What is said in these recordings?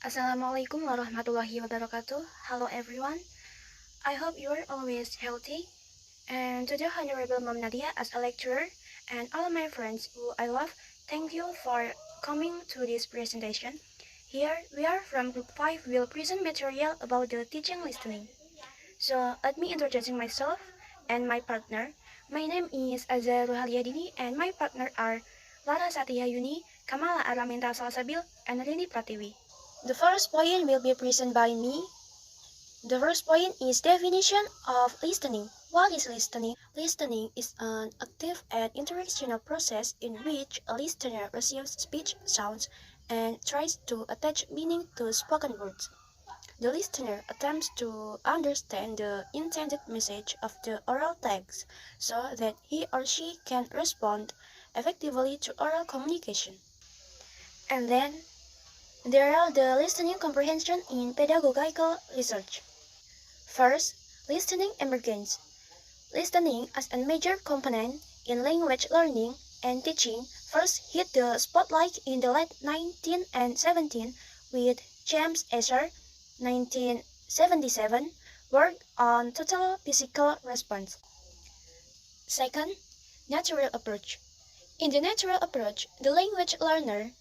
Assalamualaikum warahmatullahi wabarakatuh. Hello everyone. I hope you are always healthy. And to the Honorable Mom Nadia as a lecturer and all my friends who I love, thank you for coming to this presentation. Here we are from Group 5 will present material about the teaching listening. So let me introducing myself and my partner. My name is Azza Ruhaliadini and my partner are Lara Satya Yuni, Kamala Araminta Salsabil, and Rini Pratiwi. The first point will be presented by me. The first point is definition of listening. What is listening? Listening is an active and interactional process in which a listener receives speech sounds and tries to attach meaning to spoken words. The listener attempts to understand the intended message of the oral text so that he or she can respond effectively to oral communication. And then there are the listening comprehension in pedagogical research. First, listening emergence. Listening as a major component in language learning and teaching first hit the spotlight in the late 19th and 17th with James Escher, 1977, work on total physical response. Second, natural approach. In the natural approach, the language learner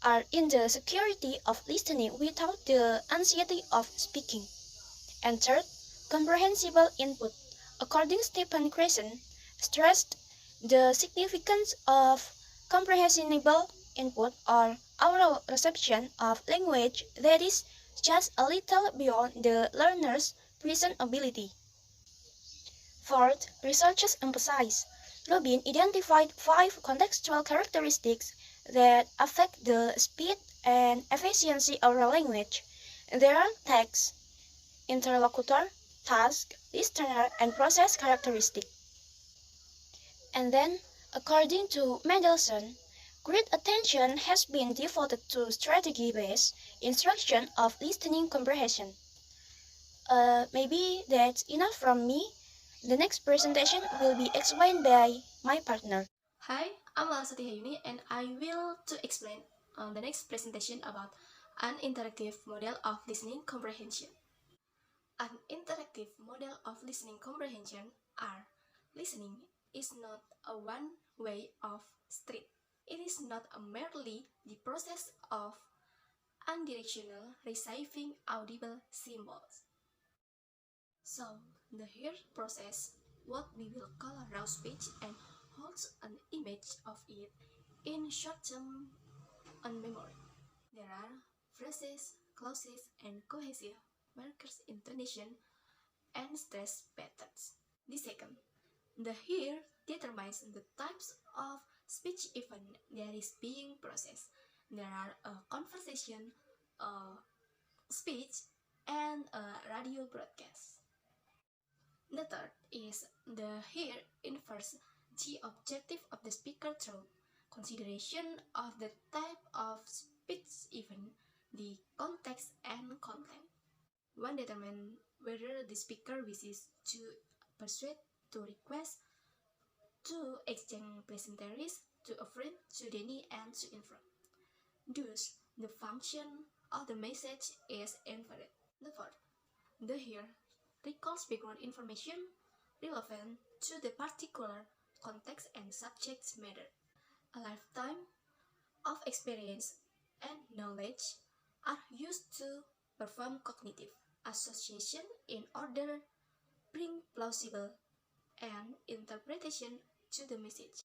are in the security of listening without the anxiety of speaking. And third, comprehensible input. According Stephen Creyson, stressed the significance of comprehensible input or oral reception of language that is just a little beyond the learner's present ability. Fourth, researchers emphasize. Rubin identified 5 contextual characteristics that affect the speed and efficiency of a language. There are text, interlocutor, task, listener, and process characteristic. And then, according to Mendelssohn, great attention has been devoted to strategy-based instruction of listening comprehension. Maybe that's enough from me. The next presentation will be explained by my partner. Hi, I'm Lara Satya and I will to explain on the next presentation about an interactive model of listening comprehension. An interactive model of listening comprehension are listening is not a one-way of street. It is not merely the process of unidirectional receiving audible symbols. So, the here process, what we will call a raw speech and holds an image of it in short-term on memory. There are phrases, clauses, and cohesive markers, intonation, and stress patterns. The second, the here determines the types of speech event that is being processed. There are a conversation, a speech, and a radio broadcast. The third is the here infers the objective of the speaker through consideration of the type of speech event, the context and content. One determines whether the speaker wishes to persuade, to request, to exchange pleasantries, to affirm, to deny, and to infer. Thus, the function of the message is inferred. The fourth, the here recalls background information relevant to the particular context and subject matter. A lifetime of experience and knowledge are used to perform cognitive association in order bring plausible and interpretation to the message.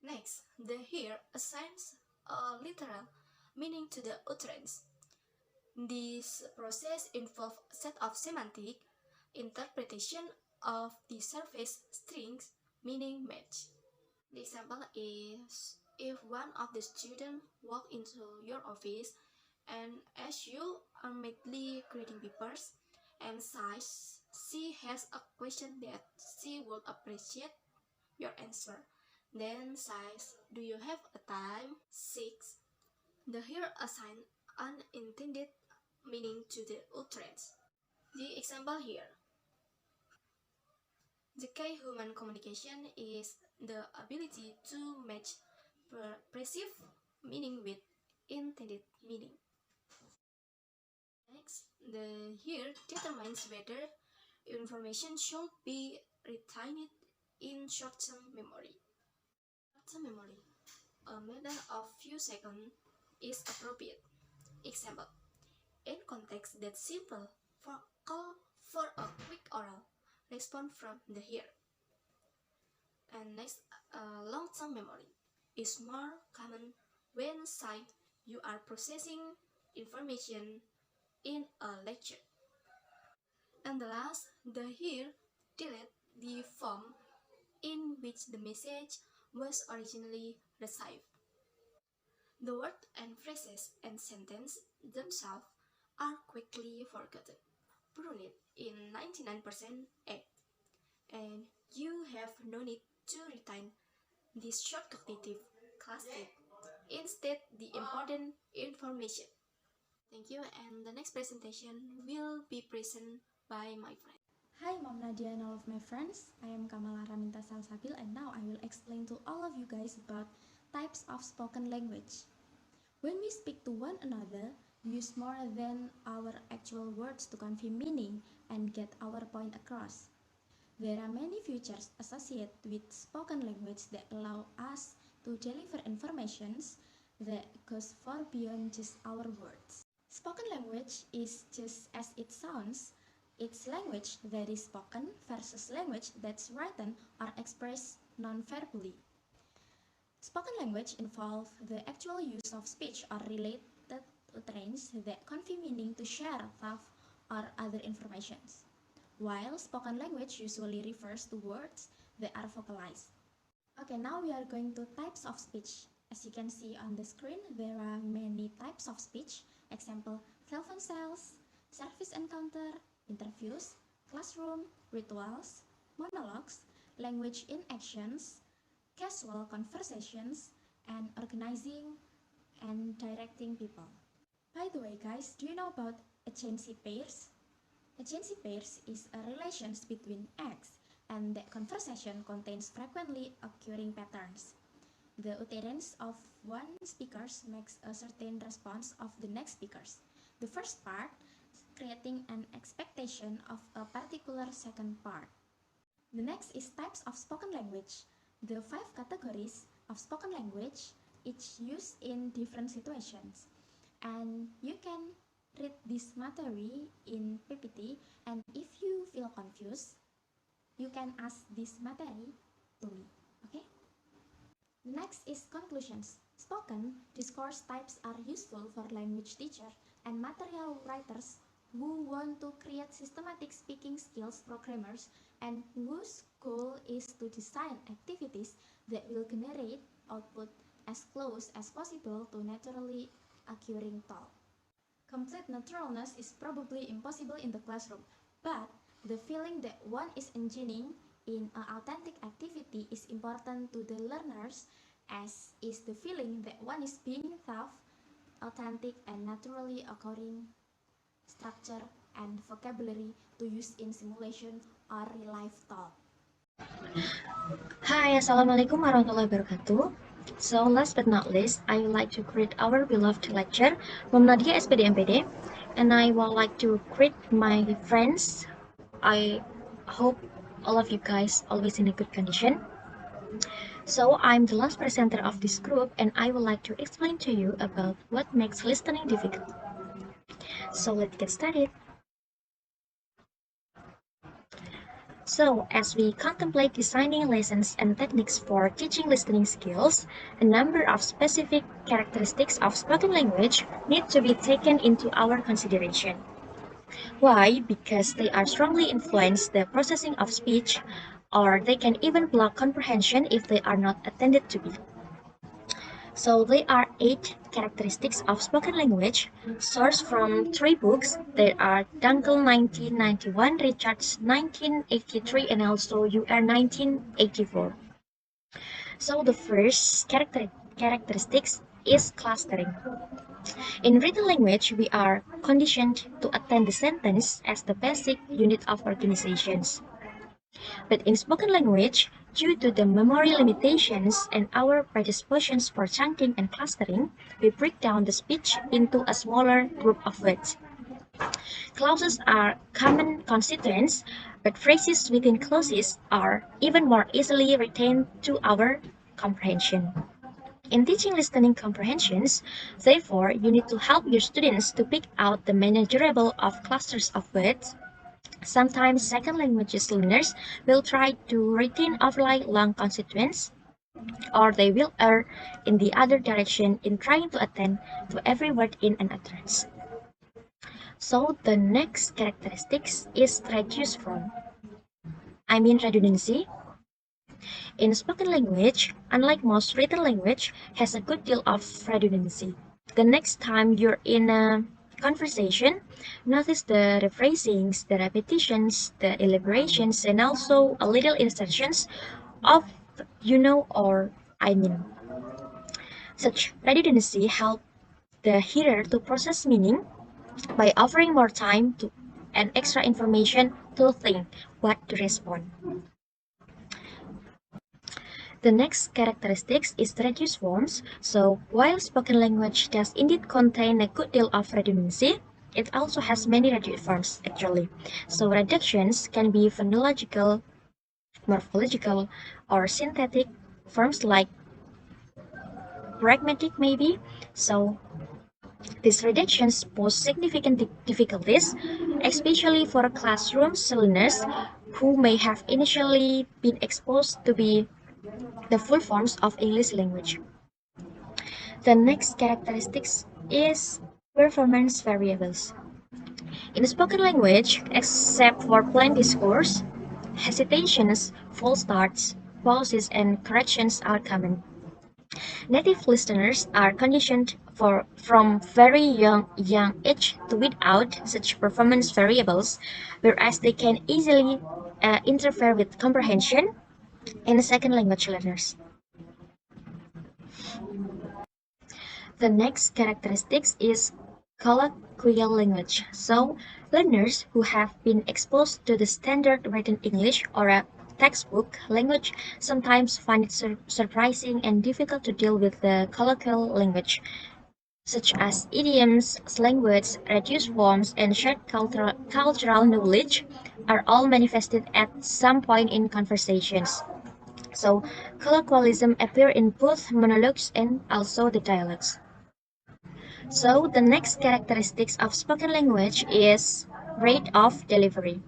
Next, the here assigns a literal meaning to the utterance. This process involves a set of semantic interpretation of the surface strings meaning match. The example is if one of the students walk into your office and as you are immediately grading papers and says she has a question that she would appreciate your answer, then says, do you have a time? 6. The here assign unintended meaning to the utterance. The example here. The key human communication is the ability to match perceived meaning with intended meaning. The here determines whether information should be retained in short-term memory. Short-term memory, a matter of few seconds, is appropriate. Example, in context that's simple, call for a quick oral response from the here. And next, long-term memory is more common when say you are processing information in a lecture. And the last, the here delete the form in which the message was originally received. The word and phrases and sentence themselves are quickly forgotten, proved in 99% and you have no need to retain this short cognitive cluster. Instead, the important information. Thank you, and the next presentation will be presented by my friend. Hi Mom Nadia and all of my friends, I am Kamala Raminta Salsabil and now I will explain to all of you guys about types of spoken language. When we speak to one another, we use more than our actual words to convey meaning and get our point across. There are many features associated with spoken language that allow us to deliver informations that goes far beyond just our words. Spoken language is just as it sounds. It's language that is spoken versus language that's written or expressed non-verbally. Spoken language involves the actual use of speech or related utterance that convey meaning to share thought or other information, while spoken language usually refers to words that are vocalized. Okay, now we are going to types of speech. As you can see on the screen, there are many types of speech. Example, telephone sales, service encounter, interviews, classroom, rituals, monologues, language in actions, casual conversations, and organizing and directing people. By the way guys, do you know about agency pairs? Agency pairs is a relation between acts and that conversation contains frequently occurring patterns. The utterance of one speaker makes a certain response of the next speakers. The first part creating an expectation of a particular second part. The next is types of spoken language. The 5 categories of spoken language, each used in different situations. And you can read this material in PPT, and if you feel confused, you can ask this material to me, okay? Next is conclusions. Spoken discourse types are useful for language teachers and material writers who want to create systematic speaking skills programmers and whose goal is to design activities that will generate output as close as possible to naturally occurring thought. Complete naturalness is probably impossible in the classroom, but the feeling that one is engaging in an authentic activity is important to the learners, as is the feeling that one is being taught authentic and naturally occurring structure and vocabulary to use in simulation or real-life thought. Hi, Assalamualaikum warahmatullahi wabarakatuh. So last but not least, I would like to greet our beloved lecturer, Mom Nadia SPD MPD, and I would like to greet my friends. I hope all of you guys always in a good condition. So I'm the last presenter of this group, and I would like to explain to you about what makes listening difficult. So let's get started. So, as we contemplate designing lessons and techniques for teaching listening skills, a number of specific characteristics of spoken language need to be taken into our consideration. Why? Because they are strongly influence the processing of speech, or they can even block comprehension if they are not attended to be. So there are 8 characteristics of spoken language, sourced from 3 books. There are Dunkel 1991, Richards 1983, and also UR 1984. So the first characteristics is clustering. In written language, we are conditioned to attend the sentence as the basic unit of organizations. But in spoken language, due to the memory limitations and our predispositions for chunking and clustering, we break down the speech into a smaller group of words. Clauses are common constituents, but phrases within clauses are even more easily retained to our comprehension. In teaching listening comprehensions, therefore, you need to help your students to pick out the manageable of clusters of words. Sometimes second languages learners will try to retain overly long constituents, or they will err in the other direction in trying to attend to every word in an utterance. So the next characteristics is reduced form. Redundancy. In spoken language, unlike most written language, has a good deal of redundancy. The next time you're in a conversation, notice the rephrasings, the repetitions, the elaborations, and also a little insertions of you know or I mean. Such redundancy helps the hearer to process meaning by offering more time to and extra information to think what to respond. The next characteristics is reduced forms. So while spoken language does indeed contain a good deal of redundancy, it also has many reduced forms actually. So reductions can be phonological, morphological, or synthetic forms like pragmatic maybe. So these reductions pose significant difficulties, especially for classroom learners who may have initially been exposed to be the full forms of English language. The next characteristics is performance variables. In spoken language, except for plain discourse, hesitations, false starts, pauses, and corrections are common. Native listeners are conditioned from very young age to weed out such performance variables, whereas they can easily interfere with comprehension in second language learners. The next characteristics is colloquial language. So, learners who have been exposed to the standard written English or a textbook language sometimes find it surprising and difficult to deal with the colloquial language, such as idioms, slang words, reduced forms, and shared cultural knowledge are all manifested at some point in conversations. So, colloquialism appear in both monologues and also the dialogues. So the next characteristics of spoken language is rate of delivery.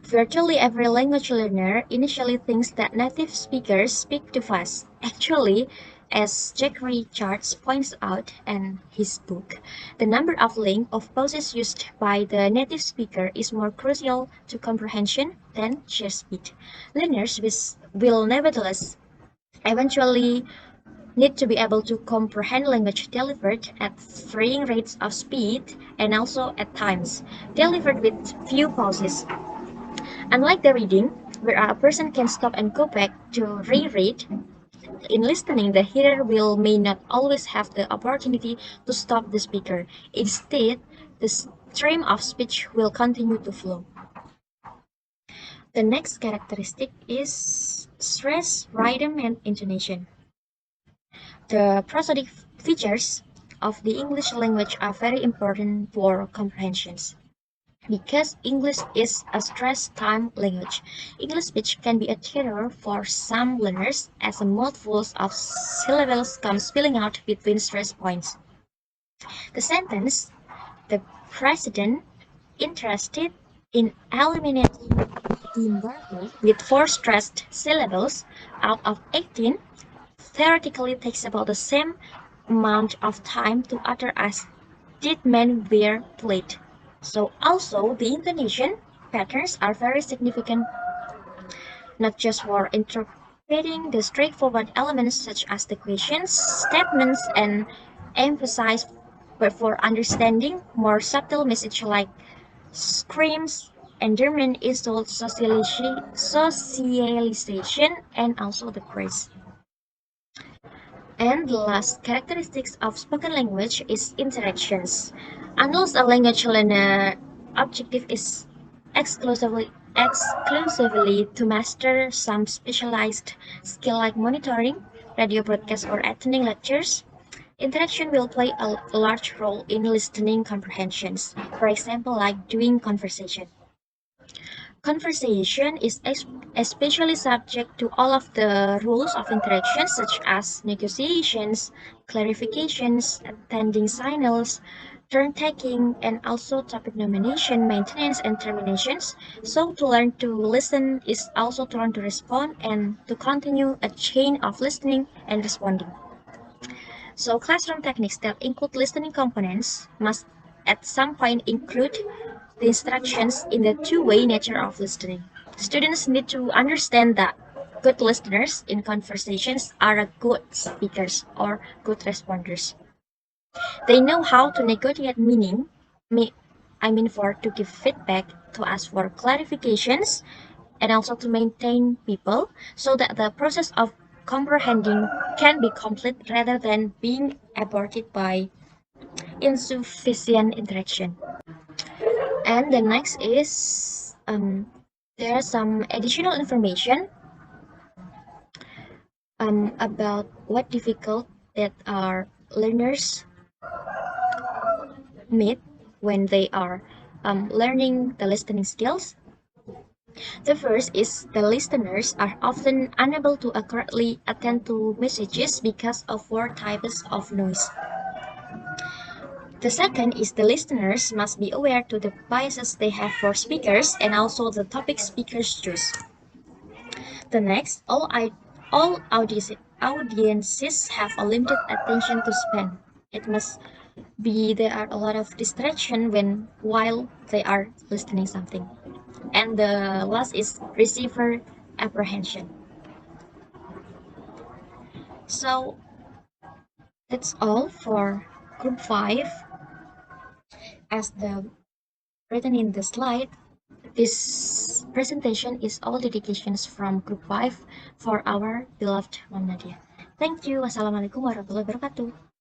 Virtually every language learner initially thinks that native speakers speak too fast. Actually, as Jack Richards points out in his book, the number of length of pauses used by the native speaker is more crucial to comprehension than sheer speed. Learners will nevertheless eventually need to be able to comprehend language delivered at varying rates of speed and also at times delivered with few pauses. Unlike the reading, where a person can stop and go back to reread, in listening the hearer will may not always have the opportunity to stop the speaker. Instead, the stream of speech will continue to flow. The next characteristic is stress, rhythm, and intonation. The prosodic features of the English language are very important for comprehensions. Because English is a stress-time language, English speech can be a terror for some learners as a mouthful of syllables comes spilling out between stress points. The sentence, the president interested in eliminating the embargo with four stressed syllables out of 18 theoretically takes about the same amount of time to utter as did men wear plate. So also the intonation patterns are very significant, not just for interpreting the straightforward elements such as the questions, statements, and emphasis, but for understanding more subtle message like screams, endearment, insult, socialization, and also the praise. And the last characteristics of spoken language is interactions. Unless a language learner objective is exclusively to master some specialized skill like monitoring, radio broadcast, or attending lectures, Interaction will play a large role in listening comprehensions, for example, like doing conversation. Conversation is especially subject to all of the rules of interaction, such as negotiations, clarifications, attending signals, turn taking, and also topic nomination, maintenance, and terminations. So, to learn to listen is also to learn to respond and to continue a chain of listening and responding. So, classroom techniques that include listening components must at some point include the instructions in the two-way nature of listening. Students need to understand that good listeners in conversations are good speakers or good responders. They know how to negotiate meaning, for to give feedback, to ask for clarifications, and also to maintain people so that the process of comprehending can be complete rather than being aborted by insufficient interaction. And the next is there are some additional information about what difficult that our learners meet when they are learning the listening skills. The first is the listeners are often unable to accurately attend to messages because of four types of noise. The second is the listeners must be aware to the biases they have for speakers and also the topic speakers choose. The next, all audiences have a limited attention to spend. It must be there are a lot of distraction while they are listening something. And the last is receiver apprehension. So that's all for group 5. As the written in the slide, this presentation is all dedications from group 5 for our beloved Mom Nadia. Thank you. Wassalamualaikum warahmatullahi wabarakatuh.